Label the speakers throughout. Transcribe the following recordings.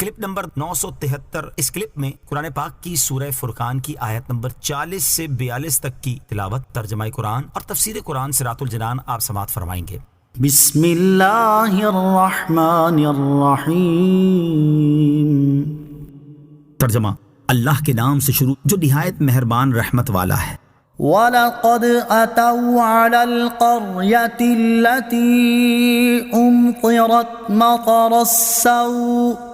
Speaker 1: Clip number 973۔ اس clip میں قرآن پاک کی سورہ فرقان کی آیت نمبر 40 سے 42 تک کی تلاوت، ترجمہ قرآن اور تفسیر قرآن صراط الجنان آپ سماعت فرمائیں گے۔
Speaker 2: بسم اللہ الرحمن الرحیم۔
Speaker 1: ترجمہ: اللہ کے نام سے شروع جو نہایت مہربان رحمت والا ہے۔
Speaker 2: وَلَقَدْ أَتَوْا عَلَى الْقَرْيَةِ الَّتِي أُمْطِرَتْ مَطَرَ السَّوْءِ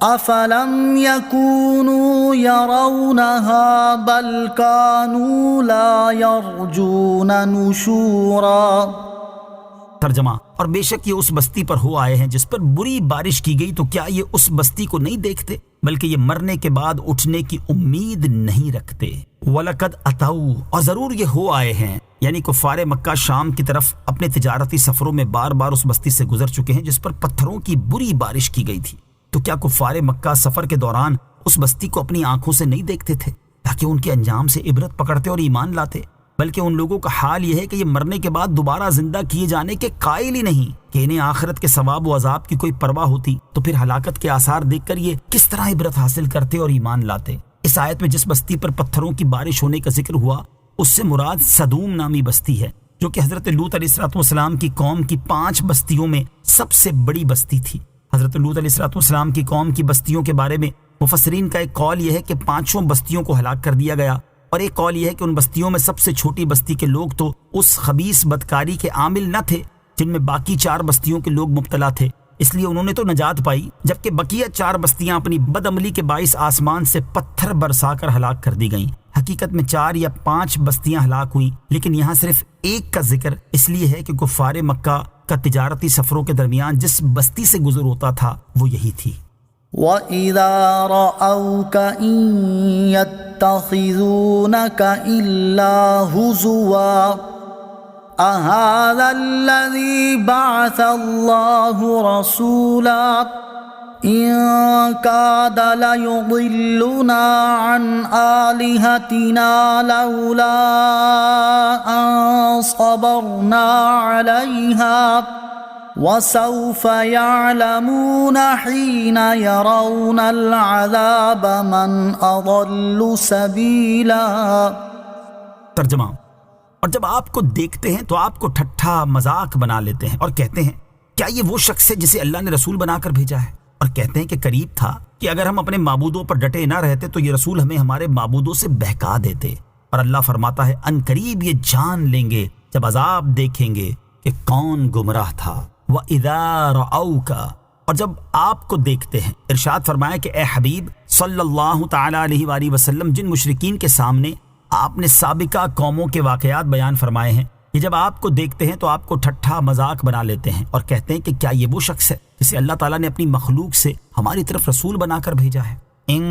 Speaker 2: أَفَلَمْ يَكُونُوا يَرَوْنَهَا بَلْ كَانُوا لَا يَرْجُونَ نُشُورًا۔
Speaker 1: ترجمہ: اور بے شک یہ اس بستی پر ہو آئے ہیں جس پر بری بارش کی گئی، تو کیا یہ اس بستی کو نہیں دیکھتے بلکہ یہ مرنے کے بعد اٹھنے کی امید نہیں رکھتے۔ وَلَقَدْ أَتَوْا، اور ضرور یہ ہو آئے ہیں، یعنی کفار مکہ شام کی طرف اپنے تجارتی سفروں میں بار بار اس بستی سے گزر چکے ہیں جس پر پتھروں کی بری بارش کی گئی تھی۔ تو کیا کفار مکہ سفر کے دوران اس بستی کو اپنی آنکھوں سے نہیں دیکھتے تھے تاکہ ان کے انجام سے عبرت پکڑتے اور ایمان لاتے؟ بلکہ ان لوگوں کا حال یہ ہے کہ یہ مرنے کے بعد دوبارہ زندہ کیے جانے کے قائل ہی نہیں کہ انہیں آخرت کے ثواب و عذاب کی کوئی پرواہ ہوتی، تو پھر ہلاکت کے آثار دیکھ کر یہ کس طرح عبرت حاصل کرتے اور ایمان لاتے۔ اس آیت میں جس بستی پر پتھروں کی بارش ہونے کا ذکر ہوا اس سے مراد صدوم نامی بستی ہے، جو کہ حضرت لوط علیہ السلام کی قوم کی 5 بستیوں میں سب سے بڑی بستی تھی۔ حضرت لوط علیہ السلام کی قوم کی بستیوں کے بارے میں مفسرین کا ایک قول یہ ہے کہ 5 بستیوں کو ہلاک کر دیا گیا، اور ایک قول یہ ہے کہ ان بستیوں میں سب سے چھوٹی بستی کے لوگ تو اس خبیث بدکاری کے عامل نہ تھے جن میں باقی 4 بستیوں کے لوگ مبتلا تھے، اس لیے انہوں نے تو نجات پائی، جبکہ بقیہ 4 بستیاں اپنی بد عملی کے باعث آسمان سے پتھر برسا کر ہلاک کر دی گئیں۔ حقیقت میں 4 یا 5 بستیاں ہلاک ہوئیں، لیکن یہاں صرف ایک کا ذکر اس لیے ہے کہ کفار مکہ کا تجارتی سفروں کے درمیان جس بستی سے گزر ہوتا تھا وہ یہی تھی۔
Speaker 2: وَإِذَا رَأَوْكَ إِن يَتَّخِذُونَكَ إِلَّا هُزُوًا أَهَذَا الَّذِي بَعَثَ اللَّهُ رَسُولًا إِن كَادَ لَيُضِلُّنَا عَنْ آلِهَتِنَا لَوْلَا أَن صَبَرْنَا عَلَيْهَا وَسَوْفَ يَعْلَمُونَ حِينَ يَرَوْنَ الْعَذَابَ مَنْ أَضَلُّ سَبِيلًا۔
Speaker 1: ترجمہ: اور جب آپ کو دیکھتے ہیں تو آپ کو ٹھٹھا مذاق بنا لیتے ہیں اور کہتے ہیں کیا یہ وہ شخص ہے جسے اللہ نے رسول بنا کر بھیجا ہے، اور کہتے ہیں کہ قریب تھا کہ اگر ہم اپنے معبودوں پر ڈٹے نہ رہتے تو یہ رسول ہمیں ہمارے معبودوں سے بہکا دیتے۔ اور اللہ فرماتا ہے ان قریب یہ جان لیں گے جب عذاب دیکھیں گے کہ کون گمراہ تھا۔ وَإِذَا رَأَوْكَ، اور جب آپ کو دیکھتے ہیں، ارشاد فرمایا کہ اے حبیب صلی اللہ تعالی علیہ وآلہ وسلم جن مشرکین کے سامنے آپ نے سابقہ قوموں کے واقعات بیان فرمائے ہیں، یہ جب آپ کو دیکھتے ہیں تو آپ کو ٹھٹھا مذاق بنا لیتے ہیں اور کہتے ہیں کہ کیا یہ وہ شخص ہے جسے اللہ تعالیٰ نے اپنی مخلوق سے ہماری طرف رسول بنا کر بھیجا ہے۔ ان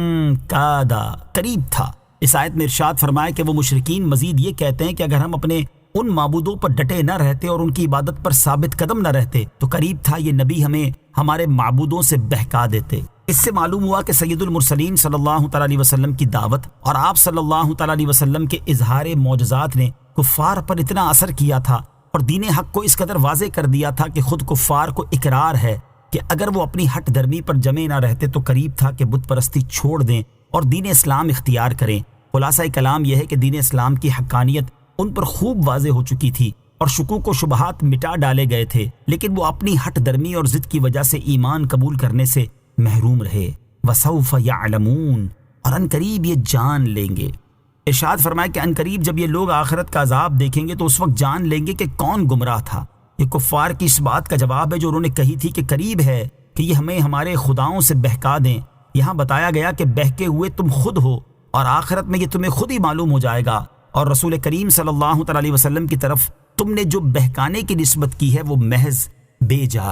Speaker 1: کادا، قریب تھا۔ اس آیت میں ارشاد فرمایا کہ وہ مشرکین مزید یہ کہتے ہیں کہ اگر ہم اپنے ان معبودوں پر ڈٹے نہ رہتے اور ان کی عبادت پر ثابت قدم نہ رہتے تو قریب تھا یہ نبی ہمیں ہمارے معبودوں سے بہکا دیتے۔ اس سے معلوم ہوا کہ سید المرسلین صلی اللہ تعالی علیہ وسلم کی دعوت اور آپ صلی اللہ تعالی علیہ وسلم کے اظہار معجزات نے کفار پر اتنا اثر کیا تھا اور دین حق کو اس قدر واضح کر دیا تھا کہ خود کفار کو اقرار ہے کہ اگر وہ اپنی ہٹ درمی پر جمے نہ رہتے تو قریب تھا کہ بت پرستی چھوڑ دیں اور دین اسلام اختیار کریں۔ خلاصہ کلام یہ ہے کہ دین اسلام کی حقانیت ان پر خوب واضح ہو چکی تھی اور شکوک و شبہات مٹا ڈالے گئے تھے، لیکن وہ اپنی ہٹ درمی اور ضد کی وجہ سے ایمان قبول کرنے سے محروم رہے۔ وَسَوْفَ يَعْلَمُونَ، اور ان قریب یہ جان لیں گے۔ ارشاد فرمایا کہ ان قریب جب یہ لوگ آخرت کا عذاب دیکھیں گے تو اس وقت جان لیں گے کہ کون گمراہ تھا۔ یہ کفار کی اس بات کا جواب ہے جو انہوں نے کہی تھی کہ قریب ہے کہ یہ ہمیں ہمارے خداؤں سے بہکا دیں۔ یہاں بتایا گیا کہ بہکے ہوئے تم خود ہو اور آخرت میں یہ تمہیں خود ہی معلوم ہو جائے گا، اور رسول کریم صلی اللہ تعالی علیہ وسلم کی طرف تم نے جو بہکانے کی نسبت کی ہے وہ محض بے جا ہے۔